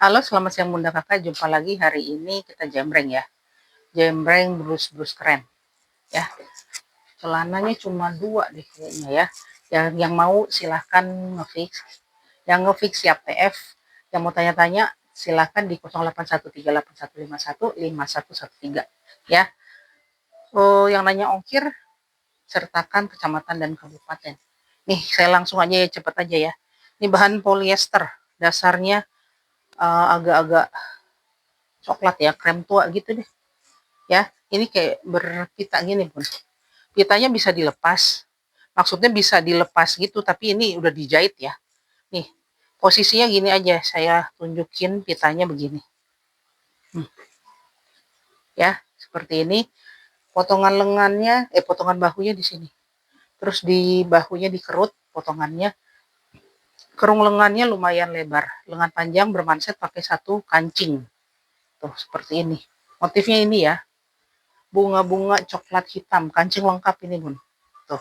Halo, selamat siang Bunda Kakak. Jumpa lagi hari ini kita jembreng ya. Jembreng brus-brus keren ya. Celananya cuma 2 deh kayaknya ya. Yang mau silahkan ngefix. Yang ngefix siap TF. Yang mau tanya-tanya silahkan di 081381515113 ya. Oh, yang nanya ongkir sertakan kecamatan dan kabupaten. Nih, saya langsung aja ya, cepet aja ya. Ini bahan polyester, dasarnya agak-agak coklat ya, krem tua gitu deh. Ya, ini kayak berpita gini pun. Pitanya bisa dilepas. Maksudnya bisa dilepas gitu, tapi ini udah dijahit ya. Nih, posisinya gini aja, saya tunjukin pitanya begini. Ya, seperti ini. Potongan lengannya, potongan bahunya di sini. Terus di bahunya dikerut potongannya. Kerung lengannya lumayan lebar. Lengan panjang bermanset pakai satu kancing. Tuh, seperti ini. Motifnya ini ya. Bunga-bunga coklat hitam, kancing lengkap ini bun. Tuh,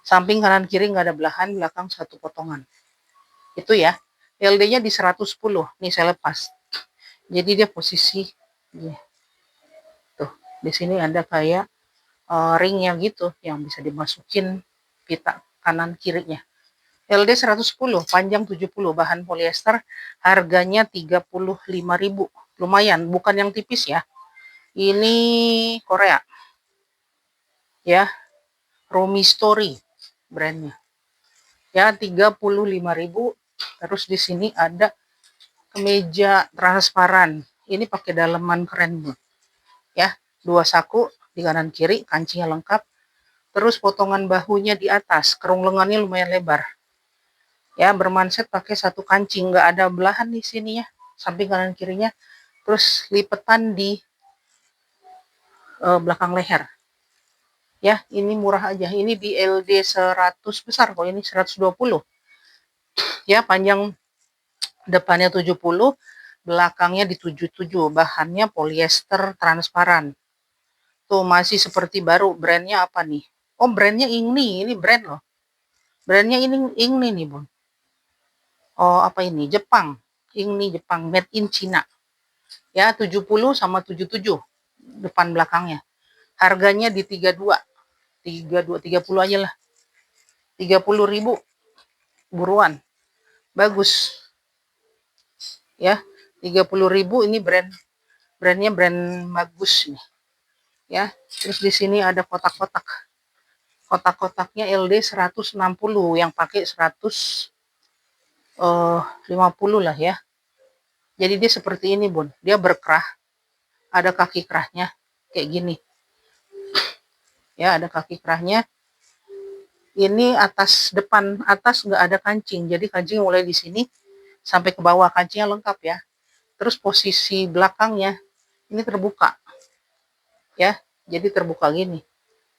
samping kanan kiri nggak ada belahan, belakang satu potongan. Itu ya. LD-nya di 110. Nih saya lepas. Jadi dia posisi ya. Tuh, di sini ada kayak ringnya gitu yang bisa dimasukin pita kanan kirinya. LD 110, panjang 70, bahan polyester, harganya 35.000. Lumayan, bukan yang tipis ya. Ini Korea. Ya, Romi Story brandnya. Ya, 35.000. Terus di sini ada kemeja transparan. Ini pakai daleman keren, Bu. Ya, 2 saku di kanan kiri, kancingnya lengkap. Terus potongan bahunya di atas, kerung lengannya lumayan lebar. Ya, bermanset pakai satu kancing, nggak ada belahan di sini ya, samping kanan kirinya. Terus lipetan di belakang leher. Ya, ini murah aja. Ini di LD 100 besar kok, ini 120. Ya, panjang depannya 70, belakangnya di 77. Bahannya polyester transparan. Tuh masih seperti baru. Brandnya apa nih? Oh, brandnya ini brand loh. Brandnya ini nih, Bun. Oh, apa ini? Jepang. Ini Jepang, made in China. Ya, 70 sama 77 depan belakangnya. Harganya di 32. 30 aja lah. 30.000 buruan. Bagus. Ya, 30.000 ini brandnya brand bagus nih. Ya, terus di sini ada kotak-kotak. Kotak-kotaknya LD 160, yang pakai 150 lah ya. Jadi dia seperti ini, Bun. Dia berkerah, ada kaki kerahnya kayak gini. Ya, ada kaki kerahnya. Ini atas nggak ada kancing. Jadi kancing mulai di sini sampai ke bawah, kancingnya lengkap ya. Terus posisi belakangnya ini terbuka. Ya, jadi terbuka gini.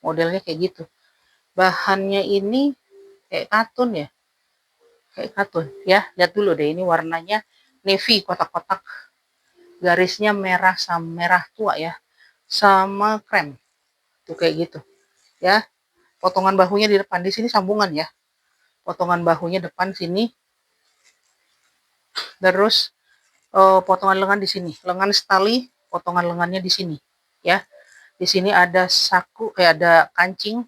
Modelnya kayak gitu. Bahannya ini kayak katun ya. Kayak katun ya. Lihat dulu deh, ini warnanya navy, kotak-kotak. Garisnya merah sama merah tua ya. Sama krem. Tuh kayak gitu. Ya. Potongan bahunya di depan, di sini sambungan ya. Potongan bahunya depan sini. Terus potongan lengan di sini. Lengan setali, potongan lengannya di sini ya. Di sini ada saku, ada kancing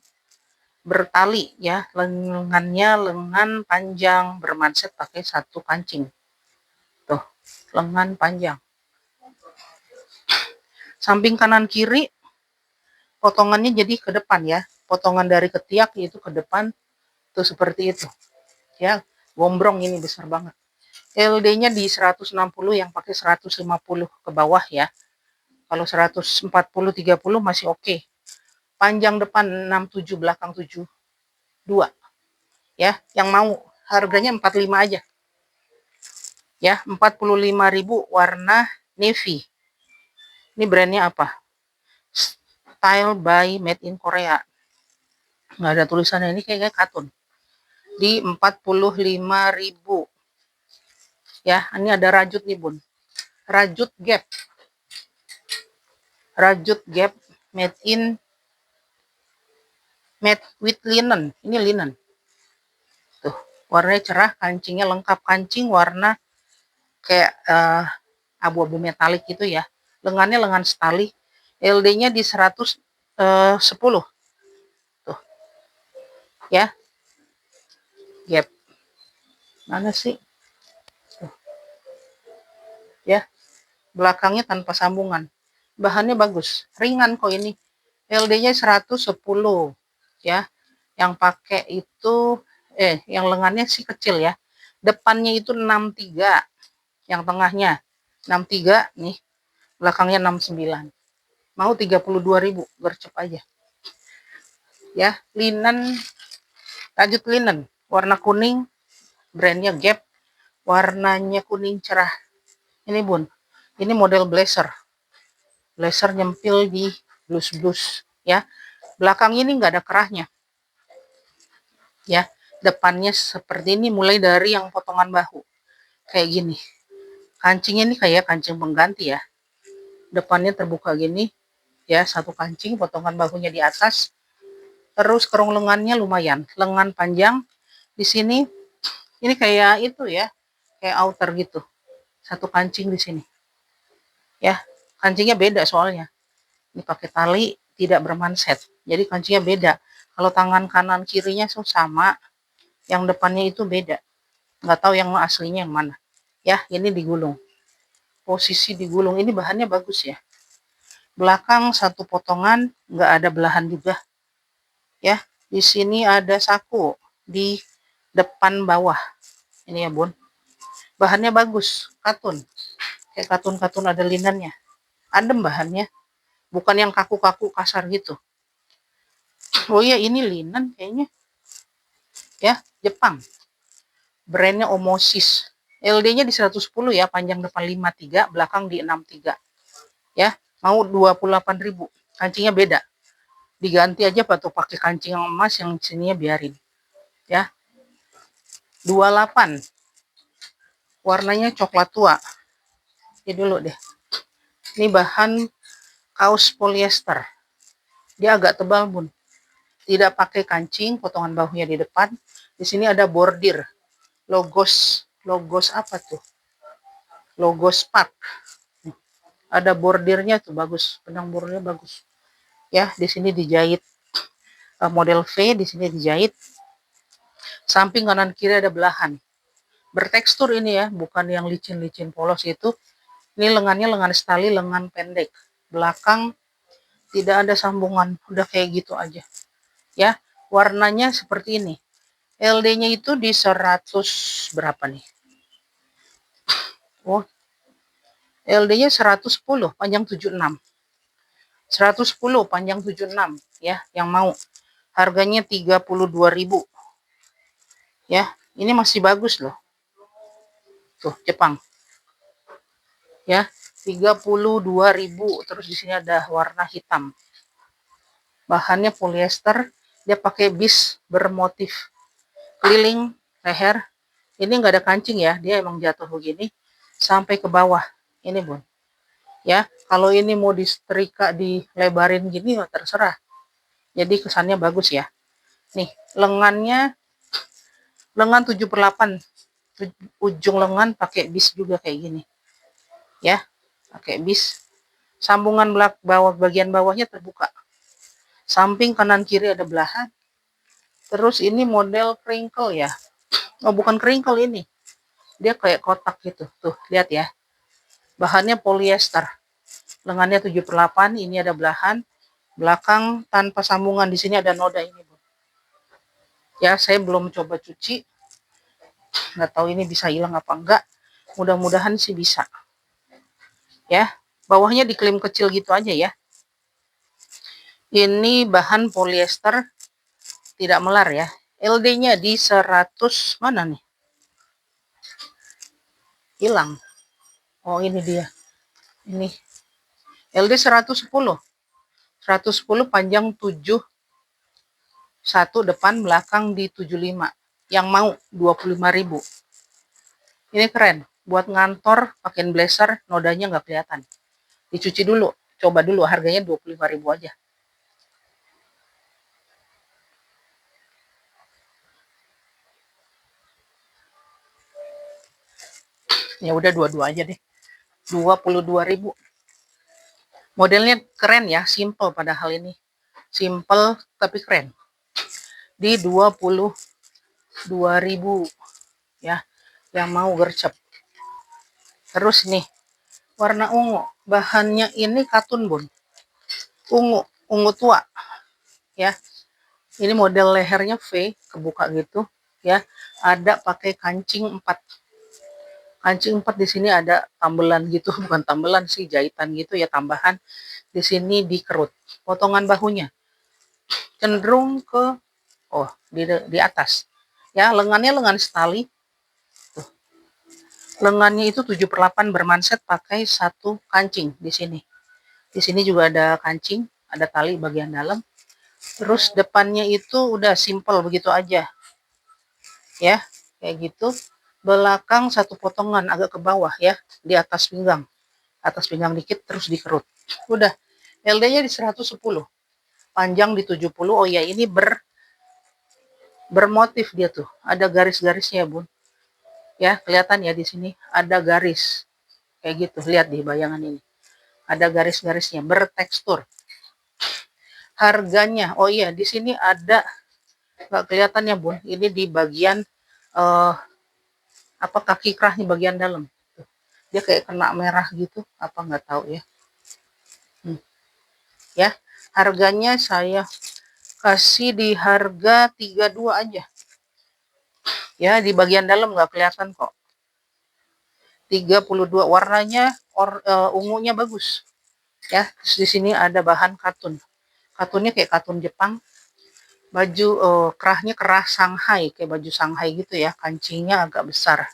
bertali ya, lengannya lengan panjang bermanset pakai satu kancing. Tuh, lengan panjang. Samping kanan kiri potongannya jadi ke depan ya. Potongan dari ketiak itu ke depan tuh seperti itu. Ya, gombrong ini besar banget. LD-nya di 160, yang pakai 150 ke bawah ya. Kalau 140 30 masih oke. Panjang depan 67, belakang 72. Ya, yang mau harganya 45 aja. Ya, 45.000 warna navy. Ini brandnya apa? Style by Made in Korea. Nggak ada tulisannya, ini kayak katun. Di 45.000. Ya, ini ada rajut nih, Bun. Rajut Gap. Rajut Gap made with linen. Ini linen. Tuh, warnanya cerah, kancingnya lengkap, kancing warna kayak abu-abu metalik gitu ya. Lengannya lengan stali. LD-nya di 110. Tuh, ya. Gap. Mana sih? Tuh, ya. Belakangnya tanpa sambungan. Bahannya bagus. Ringan kok ini. LD-nya 110. Ya. Yang pakai itu yang lengannya sih kecil ya. Depannya itu 63. Yang tengahnya 63 nih. Belakangnya 69. Mau 32.000, gercep aja. Ya, linen, lanjut linen, warna kuning, brandnya Gap, warnanya kuning cerah. Ini bun, ini model blazer. Blazer nyempil di blus-blus, ya. Belakang ini nggak ada kerahnya. Ya, depannya seperti ini, mulai dari yang potongan bahu. Kayak gini. Kancingnya ini kayak kancing pengganti ya. Depannya terbuka gini, ya, satu kancing, potongan bahunya di atas. Terus kerung lengannya lumayan, lengan panjang di sini. Ini kayak itu ya, kayak outer gitu. Satu kancing di sini. Ya, kancingnya beda soalnya. Ini pakai tali, tidak bermanset. Jadi kancingnya beda. Kalau tangan kanan kirinya sama, yang depannya itu beda. Nggak tahu yang aslinya yang mana. Ya, ini digulung. Posisi digulung ini bahannya bagus ya. Belakang satu potongan, nggak ada belahan juga. Ya, di sini ada saku di depan bawah. Ini ya bun. Bahannya bagus, katun. Kayak katun-katun ada linennya. Adem bahannya. Bukan yang kaku-kaku kasar gitu. Oh iya, ini linen kayaknya. Ya, Jepang. Brandnya Omosis. LD-nya di 110 ya, panjang depan 53, belakang di 63. Ya, mau 28.000. Kancingnya beda. Diganti aja atau pakai kancing yang emas, yang sininya biarin. Ya. 28. Warnanya coklat tua. Ini dulu deh. Ini bahan kaos polyester. Dia agak tebal, bun. Tidak pakai kancing, potongan bahunya di depan. Di sini ada bordir. Logos apa tuh? Logos Park. Ada bordirnya tuh, bagus. Benang bordirnya bagus. Ya, di sini dijahit model V, di sini dijahit. Samping kanan kiri ada belahan. Bertekstur ini ya, bukan yang licin-licin polos itu. Ini lengannya lengan stali, lengan pendek. Belakang tidak ada sambungan, udah kayak gitu aja. Ya, warnanya seperti ini. LD-nya itu di 100 berapa nih? Oh, LD-nya 110, panjang 76. 110, panjang 76 ya, yang mau. Harganya 32.000. Ya, ini masih bagus loh. Tuh, Jepang. Ya, 32.000. Terus di sini ada warna hitam. Bahannya polyester, dia pakai bis bermotif keliling leher. Ini nggak ada kancing ya, dia emang jatuh begini sampai ke bawah. Ini bun. Ya, kalau ini mau disetrika, dilebarin gini ya terserah. Jadi kesannya bagus ya. Nih, lengannya lengan 7/8. Ujung lengan pakai bis juga kayak gini. Ya, pakai bis. Sambungan bawah, bagian bawahnya terbuka. Samping kanan kiri ada belahan. Terus ini model crinkle ya. Oh, bukan crinkle ini. Dia kayak kotak gitu. Tuh, lihat ya. Bahannya polyester. Lengannya 7/8, ini ada belahan. Belakang tanpa sambungan, di sini ada noda ini, Bu. Ya, saya belum coba cuci. Nggak tahu ini bisa hilang apa enggak. Mudah-mudahan sih bisa. Ya, bawahnya diklaim kecil gitu aja ya. Ini bahan polyester tidak melar ya. LD-nya di 100 mana nih? Hilang. Oh, ini dia. Ini LD 110. 110 panjang 71, depan belakang di 75. Yang mau 25.000. Ini keren. Buat ngantor pakai blazer, nodanya nggak kelihatan. Dicuci dulu. Coba dulu, harganya 25.000 aja. Ya udah dua-dua aja deh. 22.000. Modelnya keren ya, simple padahal ini. Simple tapi keren. Di 22.000 ya, yang mau gercep. Terus nih, warna ungu. Bahannya ini katun, Bun. Ungu tua ya. Ini model lehernya V, kebuka gitu ya. Ada pakai kancing 4. Kancing 4 di sini ada tambelan gitu, bukan tambelan sih, jahitan gitu ya, tambahan. Di sini dikerut. Potongan bahunya cenderung ke di atas. Ya, lengannya lengan setali. Tuh. Lengannya itu 7/8 bermanset pakai satu kancing di sini. Di sini juga ada kancing, ada tali bagian dalam. Terus depannya itu udah simple begitu aja. Ya, kayak gitu. Belakang satu potongan agak ke bawah ya, di atas pinggang. Atas pinggang dikit terus dikerut. Udah. LD-nya di 110. Panjang di 70. Oh ya, ini bermotif dia tuh. Ada garis-garisnya, Bun. Ya, kelihatan ya di sini ada garis. Kayak gitu, lihat di bayangan ini. Ada garis-garisnya, bertekstur. Harganya, oh iya, di sini ada, nggak kelihatan ya, Bun. Ini di bagian kaki kerahnya bagian dalam. Dia kayak kena merah gitu, apa nggak tahu ya. Ya, harganya saya kasih di harga 32 aja. Ya, di bagian dalam nggak kelihatan kok. 32, warnanya ungunya bagus. Ya, terus di sini ada bahan katun. Katunnya kayak katun Jepang. Baju kerahnya kerah Shanghai, kayak baju Shanghai gitu ya. Kancingnya agak besar.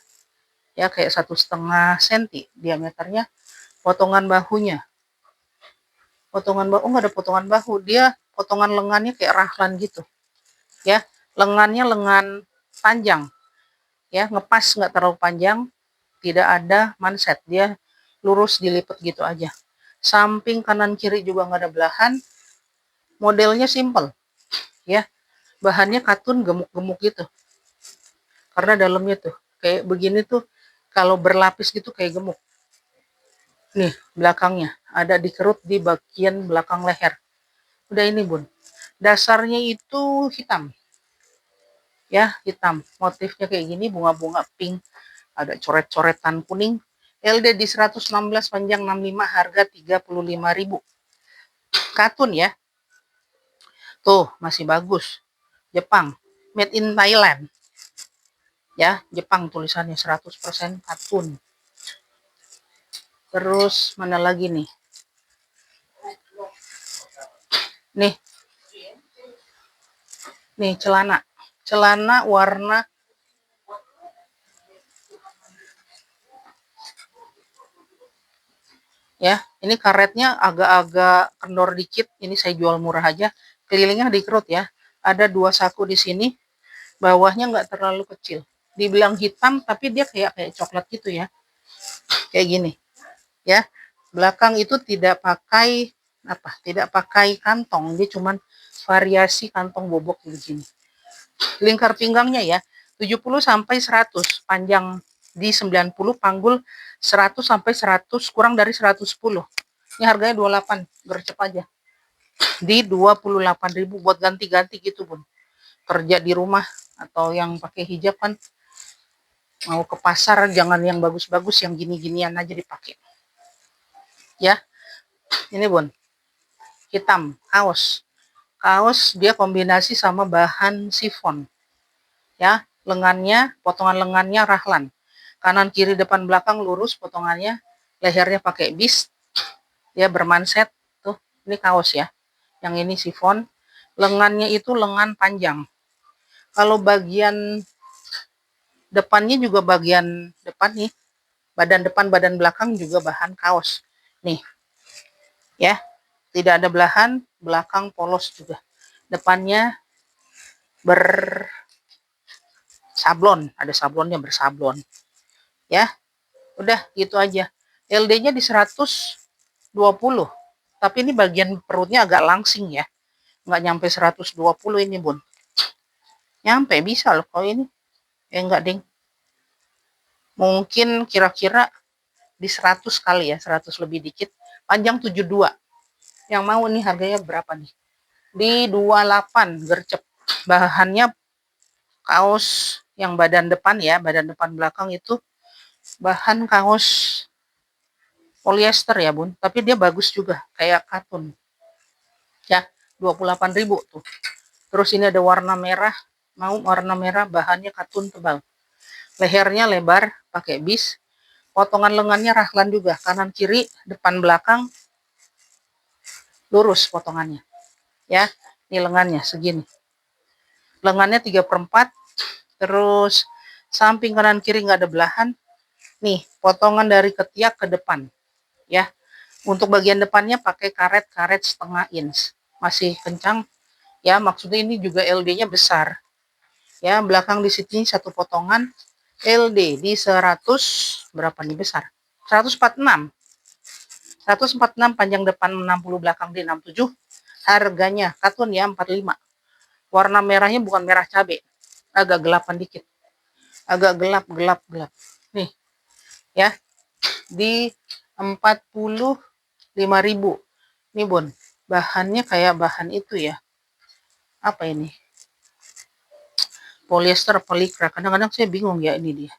Ya, kayak 1,5 cm diameternya. Potongan bahunya. Potongan bahu, nggak ada potongan bahu. Dia potongan lengannya kayak rahlan gitu. Ya, lengannya lengan panjang. Ya, ngepas nggak terlalu panjang. Tidak ada manset. Dia lurus dilipat gitu aja. Samping kanan kiri juga nggak ada belahan. Modelnya simple. Ya, bahannya katun gemuk-gemuk gitu. Karena dalamnya tuh kayak begini tuh, kalau berlapis gitu kayak gemuk. Nih, belakangnya ada dikerut di bagian belakang leher. Udah ini, Bun. Dasarnya itu hitam. Ya, hitam. Motifnya kayak gini, bunga-bunga pink. Ada coret-coretan kuning. LD di 116, panjang 65, harga 35.000. Katun ya. Tuh, masih bagus. Jepang. Made in Thailand. Ya, Jepang tulisannya 100% katun. Terus mana lagi nih? Nih. Nih celana. Celana warna ya, ini karetnya agak-agak kendor dikit. Ini saya jual murah aja. Kelilingnya dikerut ya. Ada 2 saku di sini. Bawahnya nggak terlalu kecil. Dibilang hitam tapi dia kayak coklat gitu ya. Kayak gini. Ya. Belakang itu tidak pakai Tidak pakai kantong. Dia cuman variasi kantong bobok begini. Lingkar pinggangnya ya 70 sampai 100, panjang di 90, panggul 100 sampai 100, kurang dari 110. Ini harganya 28, gercep aja. Di 28.000 buat ganti-ganti gitu, Bun. Kerja di rumah atau yang pakai hijab kan, mau ke pasar jangan yang bagus-bagus, yang gini-ginian aja dipakai. Ya. Ini, Bun. Hitam, kaos. Kaos dia kombinasi sama bahan sifon. Ya, lengannya, potongan lengannya rahlan. Kanan kiri depan belakang lurus potongannya, lehernya pakai bis. Dia bermanset tuh. Ini kaos ya. Yang ini sifon. Lengannya itu lengan panjang. Kalau bagian depannya juga bagian depan nih. Badan depan, badan belakang juga bahan kaos. Nih. Ya. Tidak ada belahan, belakang polos juga. Depannya bersablon, ada sablonnya, bersablon. Ya. Udah gitu aja. LD-nya di 120. Tapi ini bagian perutnya agak langsing ya. Nggak nyampe 120 ini, Bun. Nyampe bisa loh kalau ini. Enggak, ding. Mungkin kira-kira di 100 kali ya, 100 lebih dikit, panjang 72. Yang mau nih harganya berapa nih? Di 28 gercep. Bahannya kaos yang badan depan ya, badan depan belakang itu bahan kaos polyester ya bun, tapi dia bagus juga, kayak katun ya, 28.000 tuh. Terus ini ada warna merah, mau warna merah, bahannya katun tebal, lehernya lebar, pakai bis, potongan lengannya raglan juga, kanan kiri, depan belakang, lurus potongannya ya. Ini lengannya segini, lengannya 3/4, terus samping kanan kiri nggak ada belahan. Nih potongan dari ketiak ke depan ya. Untuk bagian depannya pakai karet-karet setengah inch, masih kencang ya, maksudnya ini juga LD-nya besar ya. Belakang di sini satu potongan LD di 100 berapa nih, besar 146, 146 panjang depan 60, belakang di 67. Harganya katun ya 45. Warna merahnya bukan merah cabai, agak gelapan dikit, agak gelap nih ya, di 45.000 nih bun. Bahannya kayak bahan itu ya, apa ini, polyester pelikra. Kadang-kadang saya bingung ya, ini dia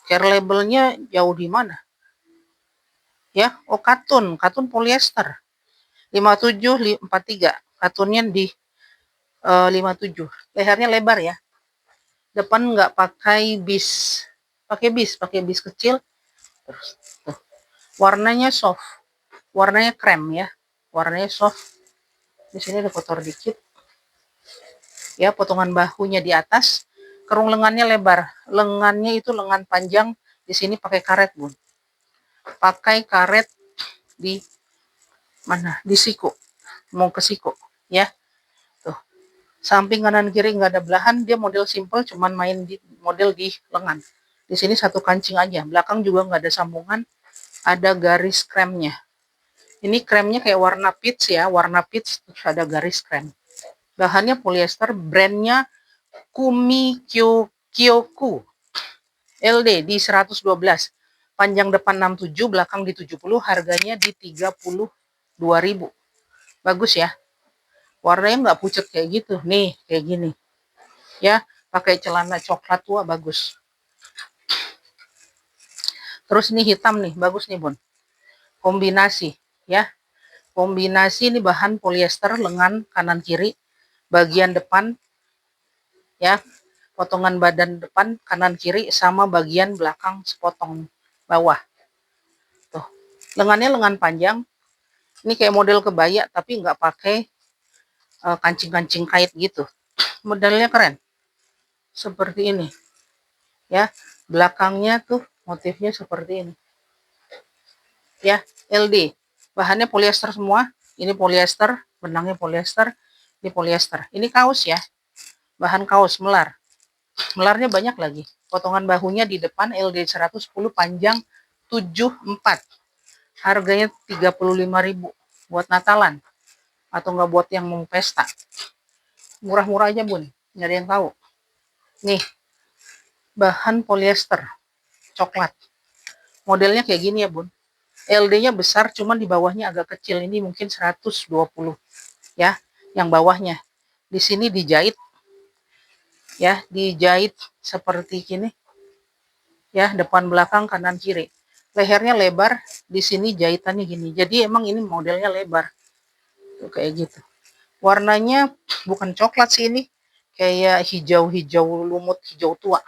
care labelnya jauh di mana ya. Oh, katun polyester 5743, katunnya di 57. Lehernya lebar ya, depan nggak pakai bis, pakai bis kecil. Terus tuh, warnanya soft, warnanya krem ya, warnanya soft. Di sini ada kotor dikit ya. Potongan bahunya di atas, kerung lengannya lebar, lengannya itu lengan panjang. Di sini pakai karet bun, pakai karet di mana, di siku, mau ke siku ya. Tuh, samping kanan kiri nggak ada belahan, dia model simple, cuman main di model di lengan. Di sini satu kancing aja, belakang juga nggak ada sambungan, ada garis kremnya. Ini kremnya kayak warna peach ya, warna peach, terus ada garis krem. Bahannya polyester, brandnya Kumi Kyoku, LD di 112, panjang depan 67, belakang di 70, harganya di 32.000. Bagus ya, warnanya nggak pucat kayak gitu nih, kayak gini ya, pakai celana coklat tua, bagus. Terus ini hitam nih, bagus nih bun, kombinasi ya, kombinasi. Ini bahan polyester, lengan kanan kiri, bagian depan ya, potongan badan depan kanan kiri, sama bagian belakang sepotong bawah. Tuh, lengannya lengan panjang, ini kayak model kebaya tapi nggak pakai kancing-kancing kait gitu. Modelnya keren, seperti ini ya. Belakangnya tuh motifnya seperti ini ya, LD. Bahannya polyester semua, ini polyester, benangnya polyester, ini polyester. Ini kaos ya, bahan kaos melar. Melarnya banyak lagi. Potongan bahunya di depan LD 110, panjang 74. Harganya 35.000 buat Natalan atau nggak buat yang mau pesta. Murah-murah aja bun, nggak ada yang tahu. Nih, bahan polyester coklat. Modelnya kayak gini ya bun. LD-nya besar, cuman di bawahnya agak kecil. Ini mungkin 120 ya, yang bawahnya. Di sini dijahit ya, dijahit seperti gini ya, depan belakang kanan kiri. Lehernya lebar, di sini jahitannya gini. Jadi emang ini modelnya lebar. Tuh, kayak gitu. Warnanya bukan coklat sih ini, kayak hijau-hijau lumut, hijau tua.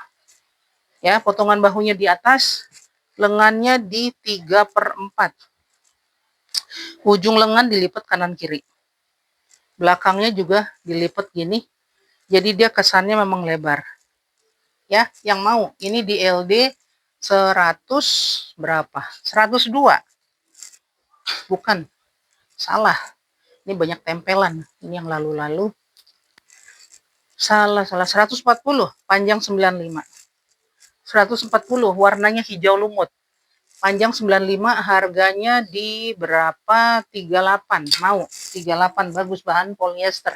Ya, potongan bahunya di atas, lengannya di 3/4. Ujung lengan dilipat kanan kiri. Belakangnya juga dilipat gini. Jadi dia kesannya memang lebar. Ya, yang mau ini di LD 100 berapa? 102. Bukan, salah. Ini banyak tempelan. Ini yang lalu-lalu. Salah 140, panjang 95. 140, warnanya hijau lumut, panjang 95, harganya di berapa? 38. Mau 38, bagus, bahan polyester.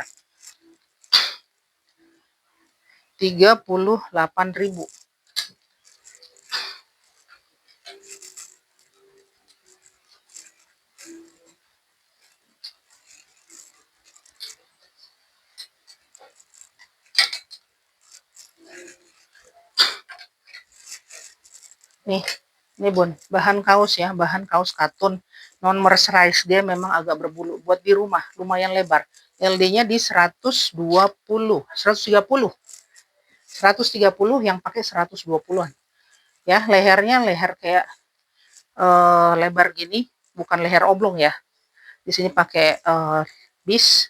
38.000. Nih, ini Bun, bahan kaos ya, bahan kaos katun non mercerized, dia memang agak berbulu. Buat di rumah, lumayan lebar. LD-nya di 120, 130. 130 yang pakai 120-an. Ya, lehernya leher kayak lebar gini, bukan leher oblong ya. Di sini pakai bis.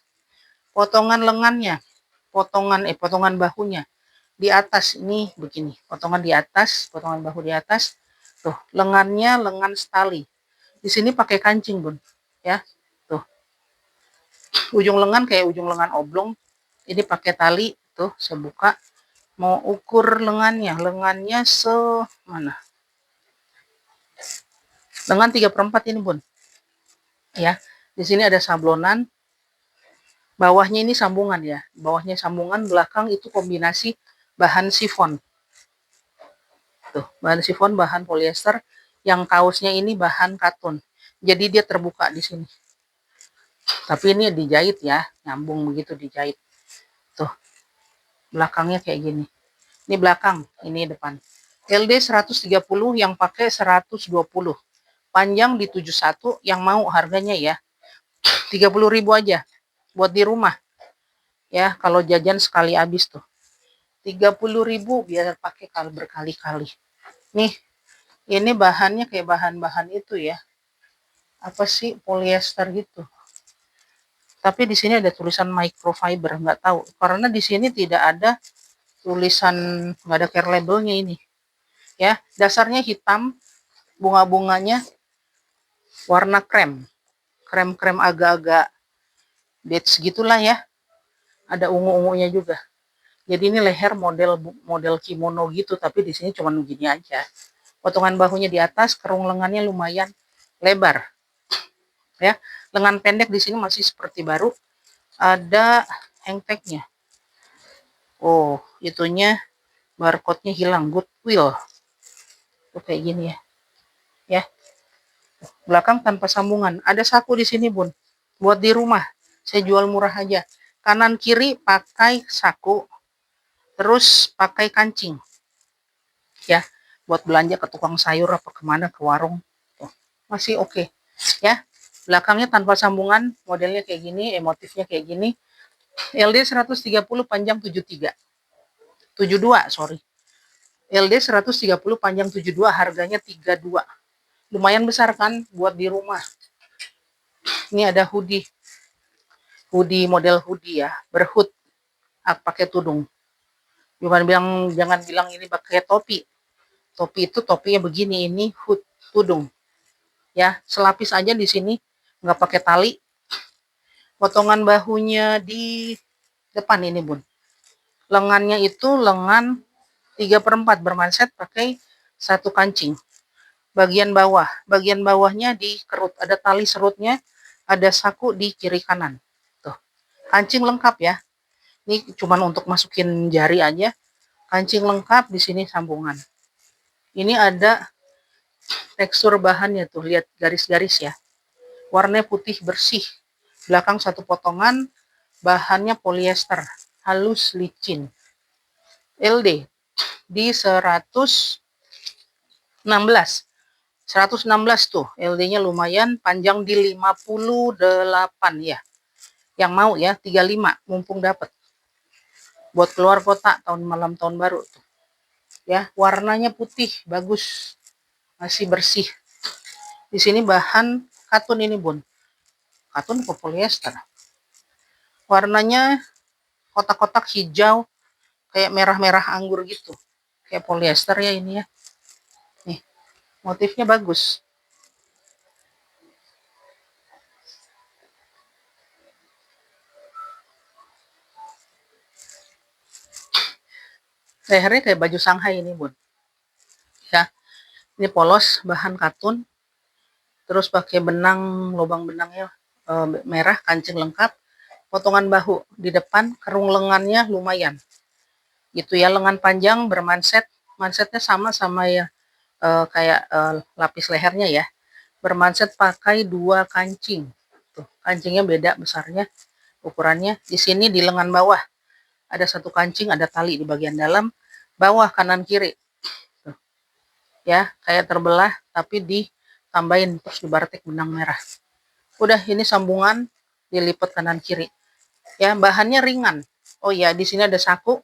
Potongan lengannya, potongan bahunya di atas ini begini, potongan di atas, potongan bahu di atas. Tuh, lengannya lengan stali. Di sini pakai kancing, Bun. Ya. Tuh. Ujung lengan kayak ujung lengan oblong. Ini pakai tali, tuh, saya buka. Mau ukur lengannya, lengannya mana? Lengan 3/4 ini, Bun. Ya. Di sini ada sablonan. Bawahnya ini sambungan ya. Bawahnya sambungan, belakang itu kombinasi bahan sifon. Tuh, bahan sifon, bahan polyester. Yang kaosnya ini bahan katun. Jadi dia terbuka di sini. Tapi ini dijahit ya, nyambung begitu dijahit. Tuh, belakangnya kayak gini. Ini belakang, ini depan. LD 130 yang pakai 120. Panjang di 71 yang mau harganya ya 30.000 aja buat di rumah. Ya, kalau jajan sekali habis tuh. 30.000 biar pakai berkali-kali. Nih, ini bahannya kayak bahan-bahan itu ya. Apa sih, polyester gitu. Tapi di sini ada tulisan microfiber, nggak tahu. Karena di sini tidak ada tulisan, nggak ada care labelnya ini. Ya, dasarnya hitam, bunga-bunganya warna krem. Krem-krem agak-agak beige gitulah ya. Ada ungu-ungunya juga. Jadi ini leher model kimono gitu, tapi di sini cuma begini aja. Potongan bahunya di atas, kerung lengannya lumayan lebar. Ya, lengan pendek di sini masih seperti baru. Ada hang tagnya. Oh, itunya barcode-nya hilang, Goodwill. Tuh kayak gini ya. Ya. Belakang tanpa sambungan. Ada saku di sini, Bun. Buat di rumah. Saya jual murah aja. Kanan kiri pakai saku, terus pakai kancing. Ya, buat belanja ke tukang sayur apa kemana, ke warung. Tuh, masih oke. Ya. Belakangnya tanpa sambungan, modelnya kayak gini, motifnya kayak gini. LD 130 panjang 73. 72, sorry. LD 130 panjang 72, harganya 32. Lumayan besar kan buat di rumah. Ini ada hoodie. Hoodie model hoodie ya, berhood. Pakai tudung. Jangan bilang ini pakai topi. Topi itu topinya begini, ini hood tudung. Ya, selapis aja di sini, nggak pakai tali. Potongan bahunya di depan ini, Bun. Lengannya itu lengan 3/4 bermanset pakai satu kancing. Bagian bawahnya dikerut, ada tali serutnya, ada saku di kiri kanan. Tuh, kancing lengkap ya. Ini cuma untuk masukin jari aja. Kancing lengkap, di sini sambungan. Ini ada tekstur bahannya tuh, lihat garis-garis ya. Warnanya putih bersih. Belakang satu potongan, bahannya polyester, halus licin. LD di 116. 116 tuh, LD-nya lumayan, panjang di 58 ya. Yang mau ya, 35, mumpung dapat. Buat keluar kota, tahun malam, tahun baru tuh. Ya, warnanya putih, bagus. Masih bersih. Di sini bahan katun ini, Bun. Katun atau polyester. Warnanya kotak-kotak hijau, kayak merah-merah anggur gitu. Kayak polyester ya ini ya. Nih, motifnya bagus. Lehernya kayak baju Shanghai ini, Bun. Ya, ini polos, bahan katun. Terus pakai benang, lubang benangnya merah, kancing lengkap. Potongan bahu di depan, kerung lengannya lumayan. Gitu ya, lengan panjang bermanset. Mansetnya sama ya kayak lapis lehernya ya. Bermanset pakai 2 kancing. Tuh, kancingnya beda besarnya, ukurannya. Di sini di lengan bawah ada satu kancing, ada tali di bagian dalam, bawah kanan kiri. Tuh. ya, kayak terbelah tapi ditambahin terus dibaretek benang merah. Udah, ini sambungan dilipat kanan kiri. Ya, bahannya ringan. Oh ya, di sini ada saku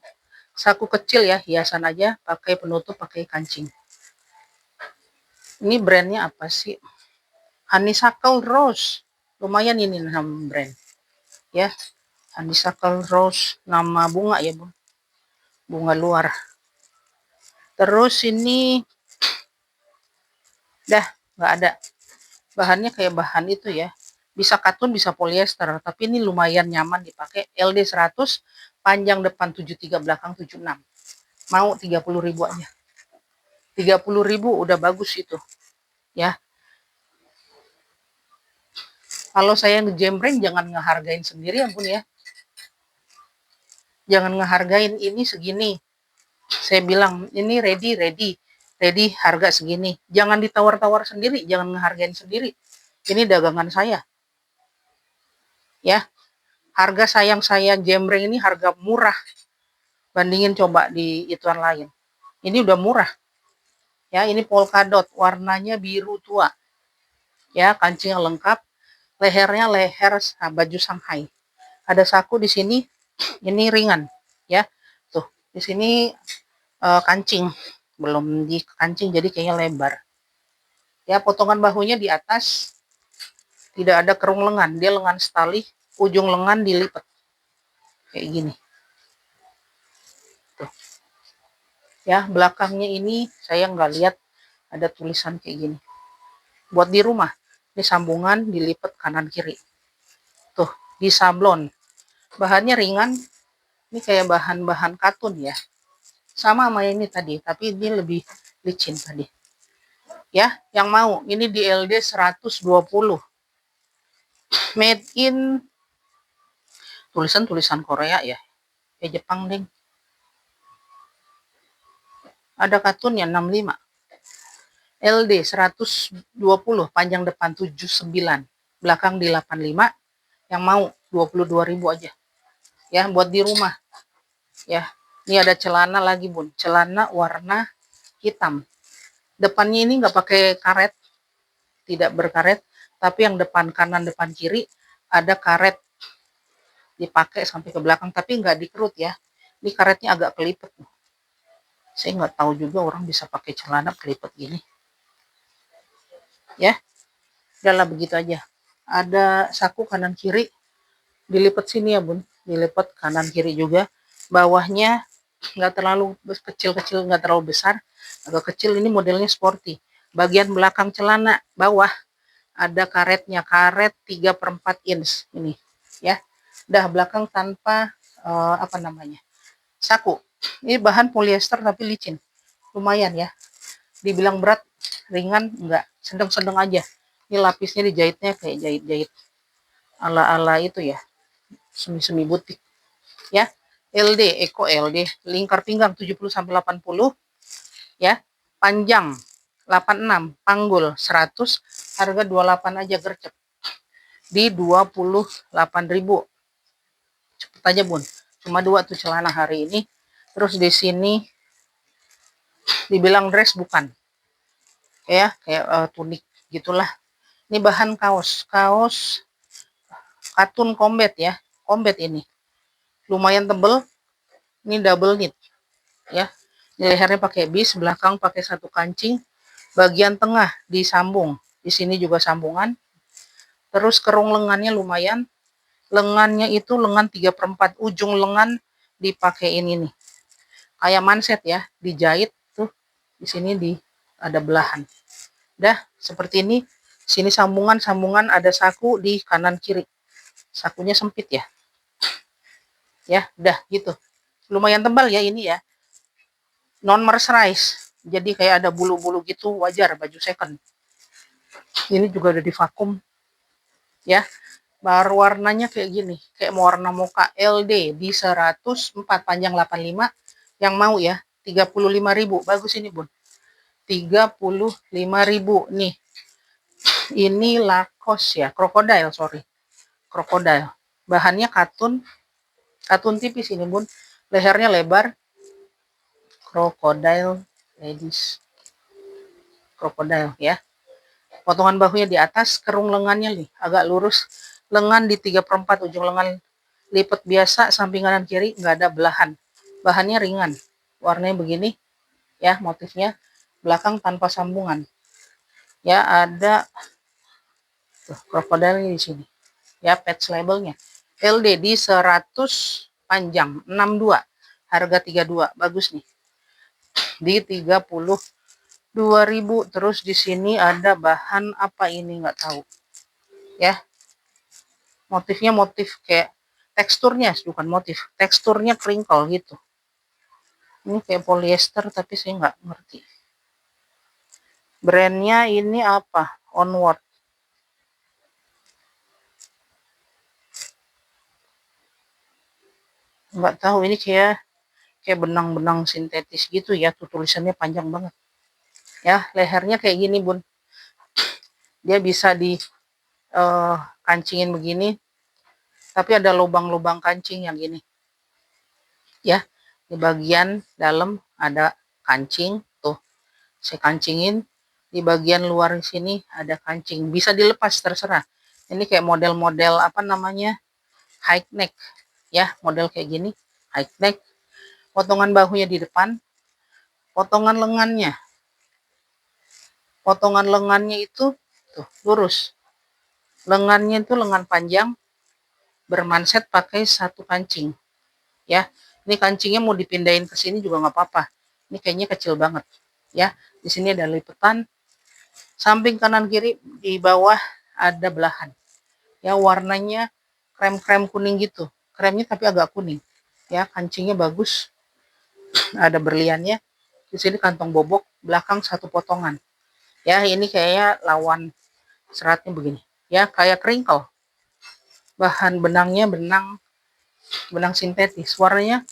kecil ya, hiasan aja, pakai penutup, pakai kancing. Ini brandnya apa sih? Honeysuckle Rose. Lumayan ini nama brand. Ya, Honeysuckle Rose, nama bunga ya, Bun. Bunga luar. Terus ini dah nggak ada. Bahannya kayak bahan itu ya. Bisa katun, bisa polyester, tapi ini lumayan nyaman dipakai. LD 100, panjang depan 73, belakang 76. Mau 30.000 aja. 30.000 udah bagus itu. Ya. Kalau saya ngejembreng jangan ngehargain sendiri ya, Bun ya. Jangan ngehargain ini segini. Saya bilang ini ready harga segini. Jangan ditawar-tawar sendiri, jangan ngehargain sendiri. Ini dagangan saya. Ya, harga saya jembreng ini harga murah. Bandingin coba di ituan lain. Ini udah murah. Ya, ini polkadot, warnanya biru tua. Ya, kancingnya lengkap. Lehernya leher baju Shanghai. Ada saku di sini. Ini ringan. Ya, tuh di sini kancing. Belum di kancing jadi kayaknya lebar. Ya, potongan bahunya di atas tidak ada kerung lengan, dia lengan setali, ujung lengan dilipat kayak gini. Tuh. Ya, belakangnya ini saya nggak lihat ada tulisan kayak gini. Buat di rumah, ini sambungan dilipat kanan kiri. Tuh, di sablon. Bahannya ringan, ini kayak bahan-bahan katun ya. Sama ini tadi, tapi ini lebih licin tadi. Ya, yang mau, ini di LD 120. Made in tulisan Korea ya. Jepang deh. Ada katun ya 65. LD 120, panjang depan 79, belakang di 85. Yang mau 22.000 aja. Ya, buat di rumah. Ya. Ini ada celana lagi, Bun. Celana warna hitam. Depannya ini nggak pakai karet, tidak berkaret, tapi yang depan kanan, depan kiri ada karet dipakai sampai ke belakang, tapi nggak dikerut ya. Ini karetnya agak kelipet. Saya nggak tahu juga orang bisa pakai celana kelipet gini. Ya, udahlah begitu aja. Ada saku kanan kiri, dilipat sini ya, Bun. Dilipat kanan kiri juga. Bawahnya nggak terlalu kecil-kecil, nggak terlalu besar, agak kecil. Ini modelnya sporty. Bagian belakang celana bawah ada karetnya, karet 3/4 inch ini ya. Dah belakang tanpa apa namanya, saku. Ini bahan polyester tapi licin, lumayan ya. Dibilang berat, ringan enggak, sedang-sedang aja. Ini lapisnya dijahitnya kayak jahit-jahit ala-ala itu ya, semi-semi butik ya. LD, Eko LD, lingkar pinggang 70 sampai 80 ya. Panjang 86, panggul 100, harga 28 aja gercep. Di 28.000. Cepet aja, Bun. Cuma 2 tuh celana hari ini. Terus di sini dibilang dress bukan. Ya, kayak tunik gitulah. Ini bahan kaos. Kaos katun combat ya. Combat ini. Lumayan tebel. Ini double knit ya. Ini lehernya pakai bis, belakang pakai satu kancing, bagian tengah disambung. Di sini juga sambungan. Terus kerung lengannya lumayan. Lengannya itu lengan 3/4, ujung lengan dipakein ini. Kayak manset ya, dijahit tuh. Di sini ada belahan. Dah, seperti ini. Sini sambungan ada saku di kanan kiri. Sakunya sempit ya. Ya, udah gitu. Lumayan tebal ya ini ya. Non mercerized. Jadi kayak ada bulu-bulu gitu, wajar baju second. Ini juga udah divakum. Ya. Baru warnanya kayak gini, kayak warna mocha. LD di 104, panjang 85. Yang mau ya, 35.000. Bagus ini, Bun. 35.000 nih. Ini Lacoste ya, crocodile, sorry. Crocodile. Bahannya katun tipis ini, Bun. Lehernya lebar. Crocodile ladies. krokodil ya. Potongan bahunya di atas, kerung lengannya nih agak lurus, lengan di 3/4, ujung lengan lipat biasa, samping kanan kiri nggak ada belahan, bahannya ringan, warnanya begini ya, motifnya belakang tanpa sambungan ya. Ada tuh krokodilnya di sini ya, patch labelnya LD di 100, panjang 62, harga 32, bagus nih di 32.000. Terus di sini ada bahan apa ini nggak tahu ya, motifnya motif kayak teksturnya, bukan motif, teksturnya crinkle gitu. Ini kayak polyester tapi saya nggak ngerti brandnya ini apa, Onward, nggak tahu. Ini kayak benang-benang sintetis gitu ya, tuh tulisannya panjang banget ya. Lehernya kayak gini bun, dia bisa di kancingin begini, tapi ada lubang-lubang kancing yang gini ya. Di bagian dalam ada kancing tuh, saya kancingin. Di bagian luar sini ada kancing, bisa dilepas terserah. Ini kayak model-model apa namanya, high neck ya, model kayak gini high neck. Potongan bahunya di depan, potongan lengannya itu tuh lurus, lengannya itu lengan panjang bermanset pakai satu kancing ya. Ini kancingnya mau dipindahin ke sini juga nggak apa-apa, ini kayaknya kecil banget ya. Di sini ada lipatan, samping kanan kiri di bawah ada belahan ya, warnanya krem-krem kuning gitu, kremnya tapi agak kuning ya. Kancingnya bagus, ada berliannya. Di sini kantong bobok, belakang satu potongan ya. Ini kayaknya lawan seratnya begini ya, kayak crinkle. Bahan benangnya benang sintetis, warnanya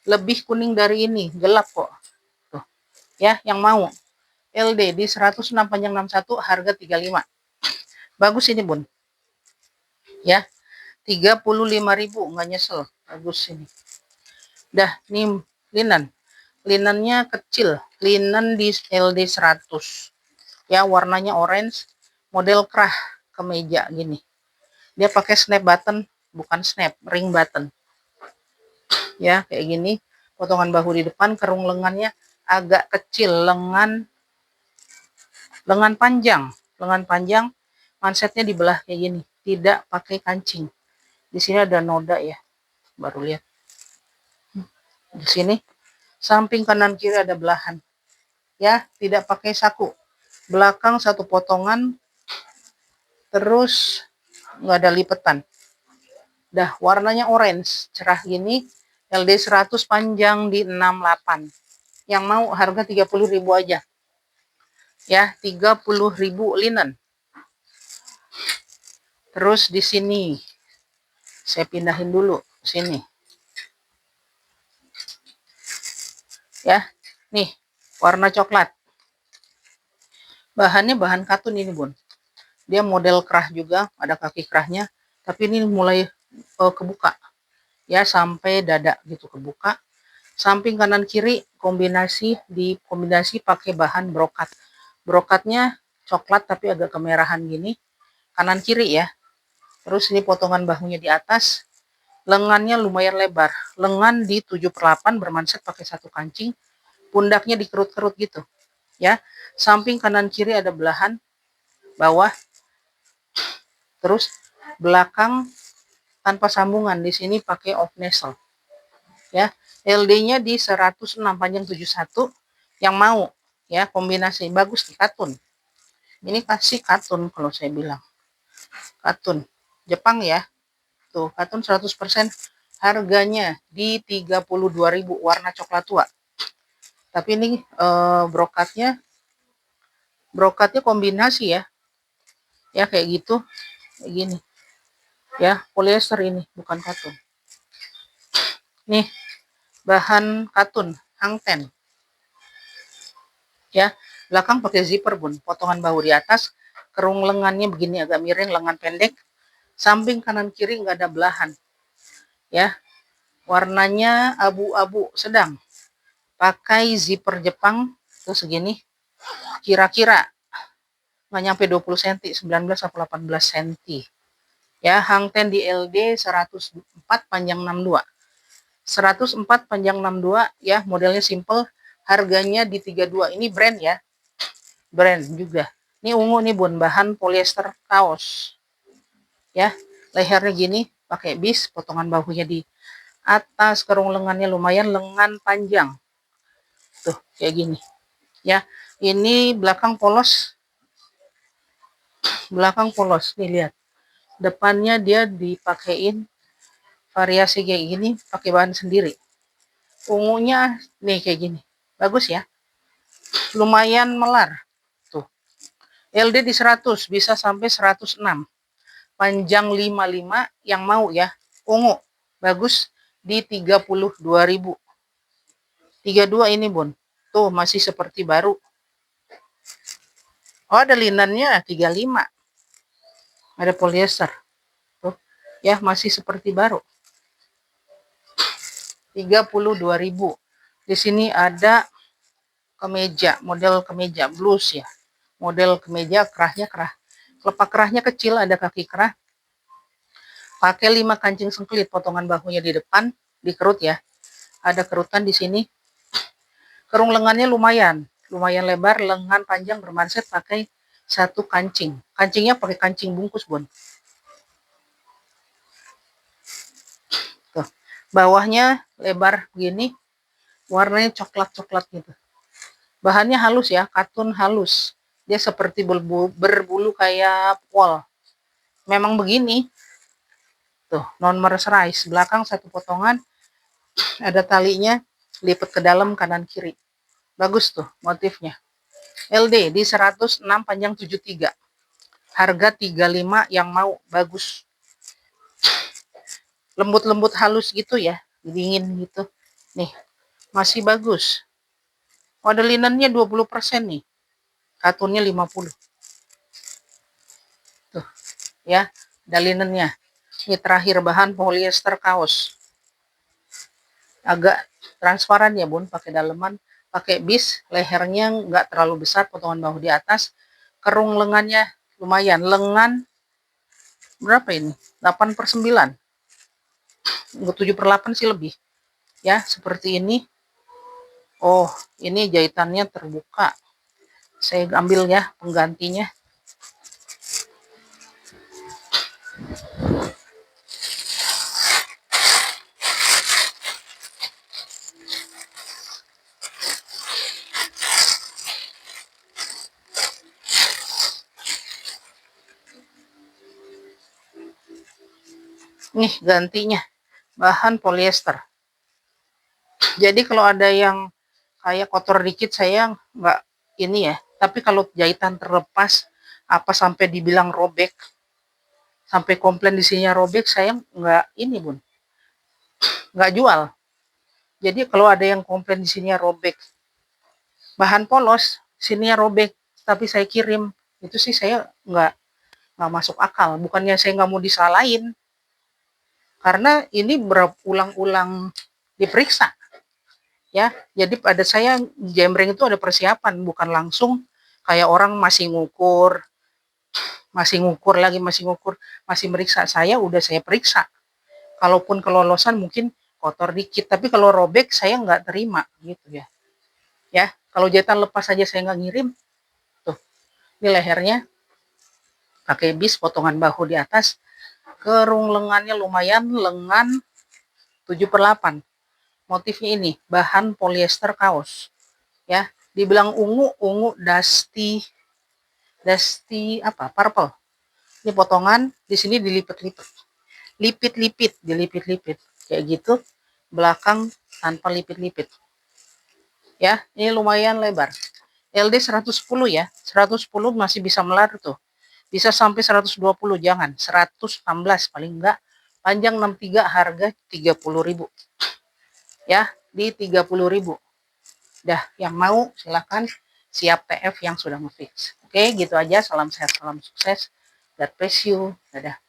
lebih kuning dari ini, gelap kok tuh ya. Yang mau LD di 106, panjang 61, harga 35. Bagus ini bun ya, 35.000 nggak nyesel, bagus ini. Dah nih linennya kecil, linen di LD 100 ya, warnanya orange, model kerah kemeja gini. Dia pakai snap button, bukan snap, ring button ya, kayak gini. Potongan bahu di depan, kerung lengannya agak kecil, lengan panjang, mansetnya dibelah kayak gini, tidak pakai kancing. Di sini ada noda ya, baru lihat. Di sini samping kanan kiri ada belahan ya, tidak pakai saku. Belakang satu potongan, terus nggak ada lipetan. Dah warnanya orange, cerah gini, LD 100, panjang di 68. Yang mau harga 30.000 aja ya, 30.000 linen. Terus di sini saya pindahin dulu sini ya. Nih warna coklat, bahannya bahan katun ini bun. Dia model kerah juga, ada kaki kerahnya, tapi ini mulai kebuka ya, sampai dada gitu kebuka. Samping kanan kiri kombinasi pakai bahan brokat. Brokatnya coklat tapi agak kemerahan gini, kanan kiri ya. Terus ini potongan bahunya di atas, lengannya lumayan lebar, lengan di 7/8 bermanset pakai satu kancing, pundaknya dikerut-kerut gitu ya. Samping kanan kiri ada belahan bawah, terus belakang tanpa sambungan. Di sini pakai off nasal ya. LD-nya di 106, panjang 71. Yang mau ya, kombinasi bagus di katun. Ini kasih katun, kalau saya bilang katun Jepang ya. Tuh katun 100%, harganya di 32.000, warna coklat tua. Tapi ini brokatnya kombinasi ya. Ya kayak gitu, kayak gini. Ya, polyester ini, bukan katun. Nih, bahan katun, hangten. Ya, belakang pakai zipper bun, potongan bahu di atas, kerung lengannya begini agak miring, lengan pendek. Samping kanan kiri nggak ada belahan. Ya, warnanya abu-abu sedang. Pakai zipper Jepang tuh segini kira-kira nggak nyampe 20 cm, 19 atau 18 cm. Ya, Hang Ten di LD 104 panjang 62. 104 panjang 62 ya, modelnya simple, harganya di 32. Ini brand ya. Brand juga. Ini ungu nih Bun, bahan polyester kaos. Ya, lehernya gini, pakai bis, potongan bahunya di atas, kerung lengannya lumayan, lengan panjang. Tuh, kayak gini. Ya, ini belakang polos. Belakang polos, nih lihat. Depannya dia dipakein variasi kayak gini, pakai bahan sendiri. Ungunya nih kayak gini. Bagus ya. Lumayan melar. Tuh. LD di 100, bisa sampai 106. Panjang 55 yang mau ya. Ungu. Bagus di 32.000. 32 ini Bun. Tuh masih seperti baru. Oh, ada linennya 35. Ada polyester. Tuh. Ya, masih seperti baru. 32.000. Di sini ada kemeja, model kemeja blues ya. Model kemeja kerahnya kerah. Kelopak kerahnya kecil, ada kaki kerah. Pakai 5 kancing sengklit, potongan bahunya di depan, dikerut ya. Ada kerutan di sini. Kerung lengannya lumayan lebar, lengan panjang bermanset, pakai 1 kancing. Kancingnya pakai kancing bungkus, Bun. Tuh. Bawahnya lebar begini, warnanya coklat-coklat gitu. Bahannya halus ya, katun halus. Dia seperti berbulu kayak wol. Memang begini. Tuh, non mercerized. Belakang 1 potongan, ada talinya, lipat ke dalam kanan kiri. Bagus tuh motifnya. LD di 106 panjang 73. Harga 35 yang mau, bagus. Lembut-lembut halus gitu ya, dingin gitu. Nih, masih bagus. Oh, ada linennya 20% nih. Katunnya 50. Tuh, ya, ada linennya. Ini terakhir bahan polyester kaos. Agak transparan ya Bun, pakai daleman, pakai bis, lehernya nggak terlalu besar, potongan bahu di atas, kerung lengannya lumayan, lengan berapa ini? 8/9. 7/8 sih lebih. Ya, seperti ini. Oh, ini jahitannya terbuka. Saya ambil ya penggantinya. Nih gantinya, bahan polyester. Jadi kalau ada yang kayak kotor dikit, saya nggak ini ya. Tapi kalau jahitan terlepas, apa sampai dibilang robek, sampai komplain di sini robek, saya nggak ini Bun, nggak jual. Jadi kalau ada yang komplain di sini robek, bahan polos, sininya robek, tapi saya kirim, itu sih saya nggak masuk akal. Bukannya saya nggak mau disalahin, karena ini berulang-ulang diperiksa. Ya, jadi pada saya jembreng itu ada persiapan, bukan langsung kayak orang masih ngukur lagi, masih meriksa. Saya periksa. Kalaupun kelolosan mungkin kotor dikit, tapi kalau robek saya nggak terima gitu ya. Ya, kalau jahitan lepas saja saya nggak ngirim. Tuh, ini lehernya pakai bis, potongan bahu di atas, kerung lengannya lumayan, lengan 7/8. Motifnya ini bahan polyester kaos. Ya, dibilang ungu dusty apa? Purple. Ini potongan di sini dilipet-lipet. Dilipit-lipit kayak gitu. Belakang tanpa lipit-lipit. Ya, ini lumayan lebar. LD 110 ya. 110 masih bisa melar tuh. Bisa sampai 120, jangan 116 paling enggak. Panjang 63, harga 30.000. Ya, di 30.000. Dah, yang mau silakan, siap TF yang sudah ngefix. Oke, gitu aja. Salam sehat, salam sukses. God bless you. Dadah.